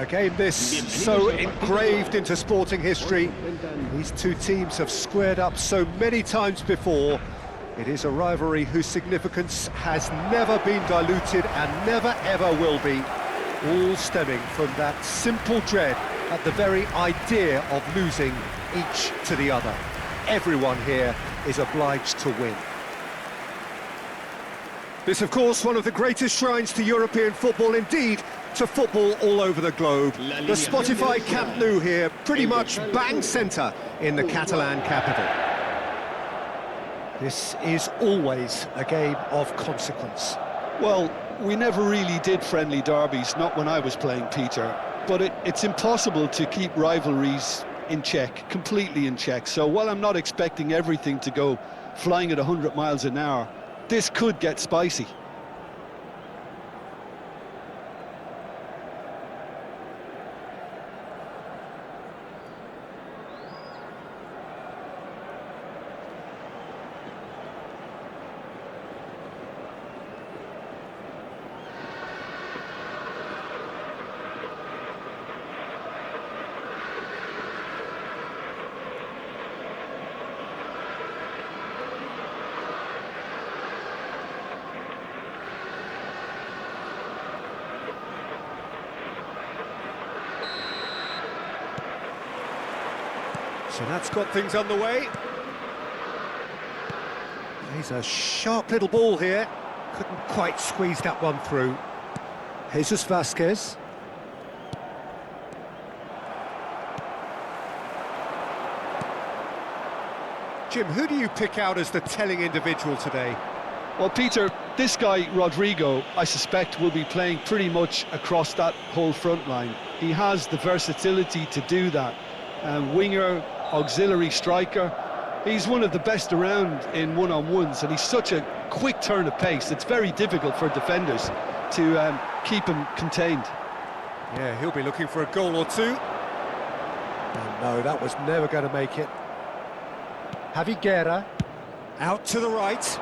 A game this so engraved into sporting history. These two teams have squared up so many times before. It is a rivalry whose significance has never been diluted and never ever will be, all stemming from that simple dread at the very idea of losing each to the other. Everyone here is obliged to win. This, of course, one of the greatest shrines to European football, indeed, to football all over the globe. The Spotify Camp Nou here, pretty much bang centre in the Catalan capital. This is always a game of consequence. Well, we never really did friendly derbies, not when I was playing, Peter. But it's impossible to keep rivalries in check, completely in check. So while I'm not expecting everything to go flying at 100 miles an hour, this could get spicy. So that's got things underway. He's a sharp little ball here. Couldn't quite squeeze that one through. Jesus Vasquez. Jim, who do you pick out as the telling individual today? Well, Peter, this guy, Rodrigo, I suspect will be playing pretty much across that whole front line. He has the versatility to do that. Winger, auxiliary striker. He's one of the best around in one-on-ones, and he's such a quick turn of pace. It's very difficult for defenders to keep him contained. Yeah, he'll be looking for a goal or two. And no, that was never going to make it. Javi Guerra, out to the right.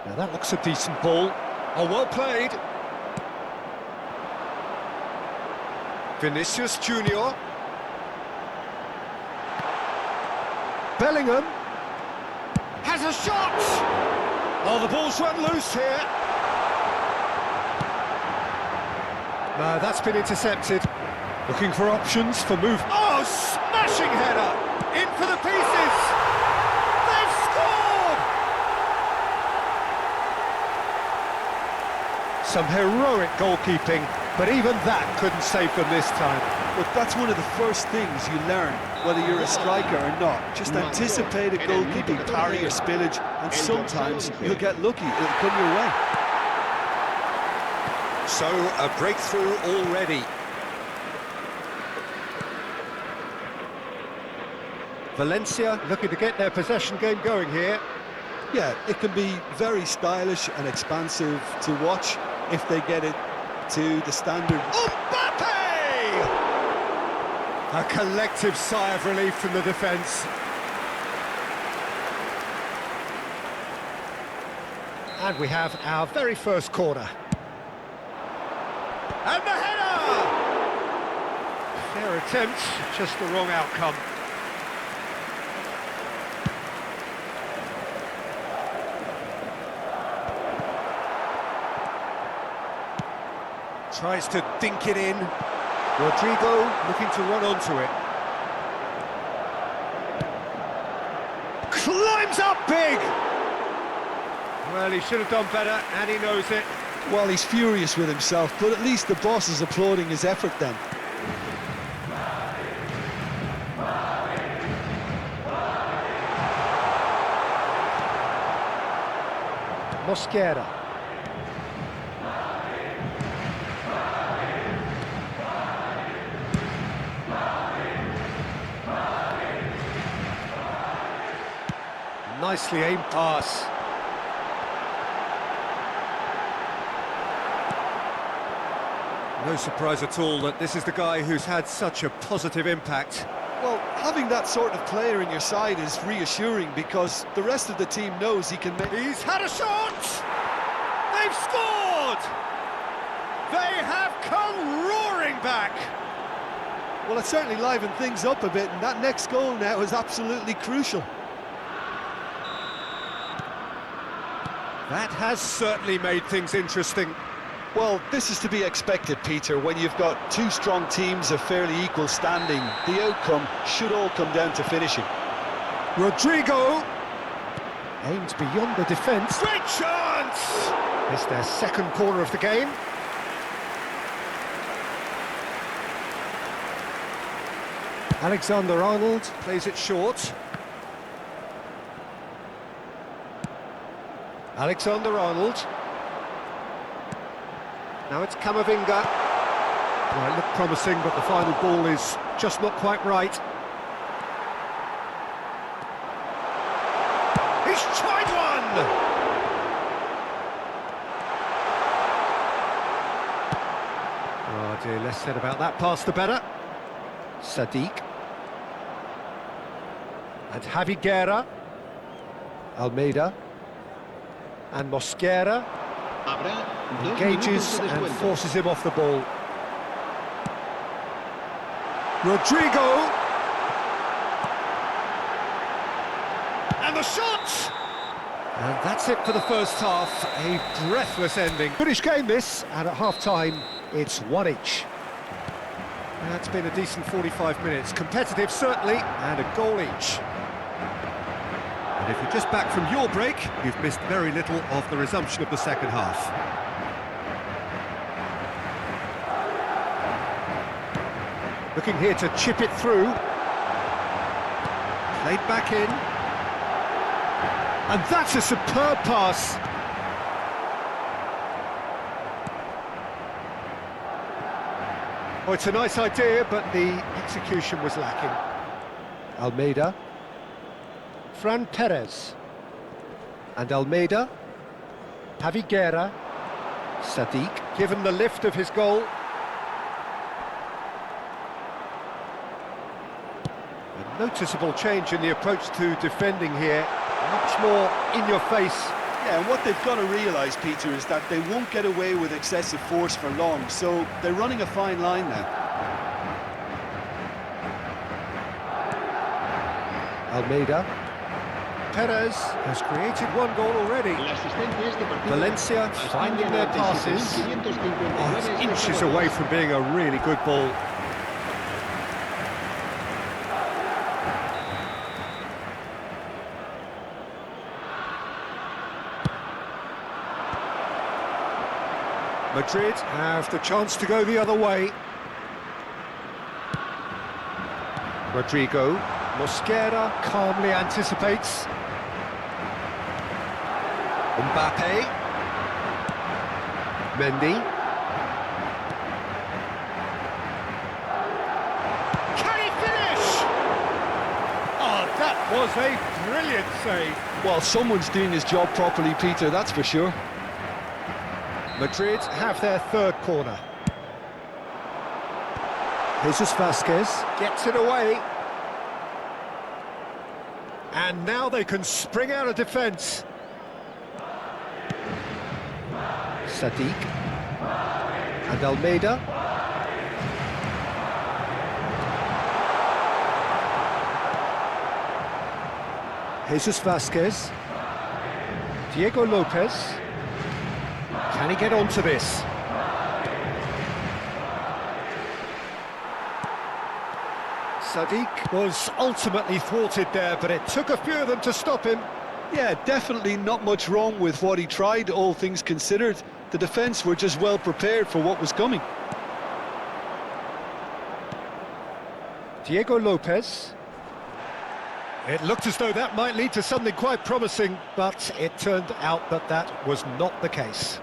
Now that looks a decent ball. Oh, well played. Vinicius Junior. Bellingham has a shot! Oh, the ball's run loose here. No, that's been intercepted. Looking for options for move. Oh, smashing header! In for the pieces! They've scored! Some heroic goalkeeping, but even that couldn't save them this time. Look, that's one of the first things you learn, whether you're a striker or not. Just anticipate a goalkeeping parry or spillage, and sometimes you'll get lucky, it'll come your way. So, a breakthrough already. Valencia looking to get their possession game going here. Yeah, it can be very stylish and expansive to watch if they get it to the standard. Mbappe! A collective sigh of relief from the defence. And we have our very first corner. And the header! Fair attempt, just the wrong outcome. Tries to dink it in. Rodrigo looking to run onto it. Climbs up big! Well, he should have done better, and he knows it. Well, he's furious with himself, but at least the boss is applauding his effort then. Mosquera. Nicely aimed pass. No surprise at all that this is the guy who's had such a positive impact. Well, having that sort of player in your side is reassuring because the rest of the team knows he can make... He's had a shot! They've scored! They have come roaring back. Well, it certainly livened things up a bit, and that next goal now is absolutely crucial. That has certainly made things interesting. Well, this is to be expected, Peter. When you've got two strong teams of fairly equal standing, the outcome should all come down to finishing. Rodrigo aims beyond the defence. Great chance! It's their second corner of the game. Alexander-Arnold plays it short. Alexander-Arnold. Now it's Camavinga. Well, it looked promising, but the final ball is just not quite right. He's tried one! Oh dear, less said about that pass the better. Sadiq. And Javi Guerra. Almeida. And Mosquera. Engages and forces him off the ball. Rodrigo. And the shot! And that's it for the first half. A breathless ending. British game this, and at half-time, it's one each. That's been a decent 45 minutes. Competitive, certainly, and a goal each. And if you're just back from your break, you've missed very little of the resumption of the second half. Looking here to chip it through. Played back in. And that's a superb pass. Oh, it's a nice idea, but the execution was lacking. Almeida. Fran Perez. And Almeida. Javi Guerra. Sadiq, given the lift of his goal. A noticeable change in the approach to defending here. Much more in your face. Yeah, and what they've got to realise, Peter, is that they won't get away with excessive force for long, so they're running a fine line now. Almeida. Perez has created one goal already. Valencia finding their passes. Oh, it's inches away from being a really good ball. Madrid have the chance to go the other way. Rodrigo. Mosquera calmly anticipates. Mbappe. Mendy. Can he finish? Oh, that was a brilliant save. Well, someone's doing his job properly, Peter, that's for sure. Madrid have their third corner. Jesus Vasquez gets it away. And now they can spring out of defence. Sadiq. And Almeida. Jesus Vasquez. Diego Lopez. Can he get onto this? Sadiq was ultimately thwarted there, but it took a few of them to stop him. Yeah, definitely not much wrong with what he tried, all things considered. The defence were just well prepared for what was coming. Diego Lopez. It looked as though that might lead to something quite promising, but it turned out that that was not the case.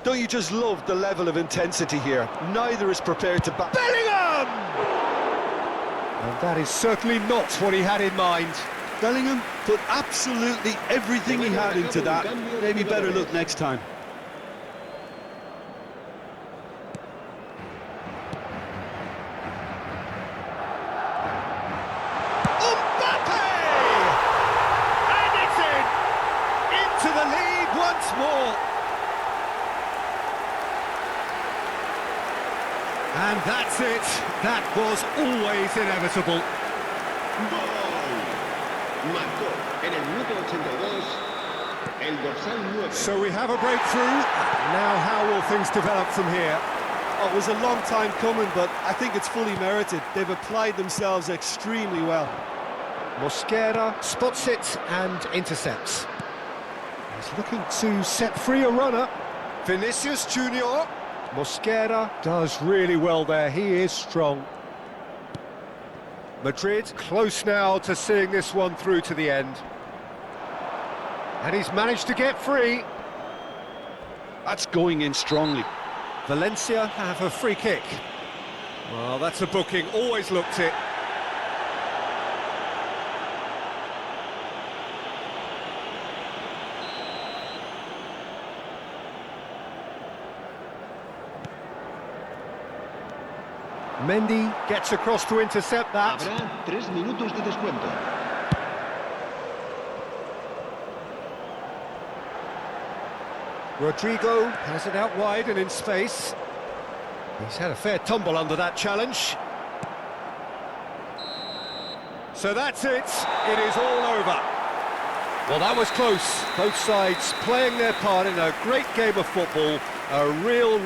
Don't you just love the level of intensity here? Neither is prepared to back. Bellingham! And that is certainly not what he had in mind. Bellingham put absolutely everything he had into that. Maybe better look next time. Mbappe! And it's in! Into the lead once more. And that's it. That was always inevitable. Marcó en el minuto 82 el dorsal 9. So we have a breakthrough. Now how will things develop from here? Oh, it was a long time coming, but I think it's fully merited. They've applied themselves extremely well. Mosquera spots it and intercepts. He's looking to set free a runner. Vinicius Junior. Mosquera does really well there. He is strong. Madrid close now to seeing this one through to the end. And he's managed to get free. That's going in strongly. Valencia have a free kick. Well, that's a booking. Always looked it. Mendy gets across to intercept that. Habrá 3 minutos de descuento. Rodrigo has it out wide and in space. He's had a fair tumble under that challenge. So that's it. It is all over. Well, that was close. Both sides playing their part in a great game of football. A real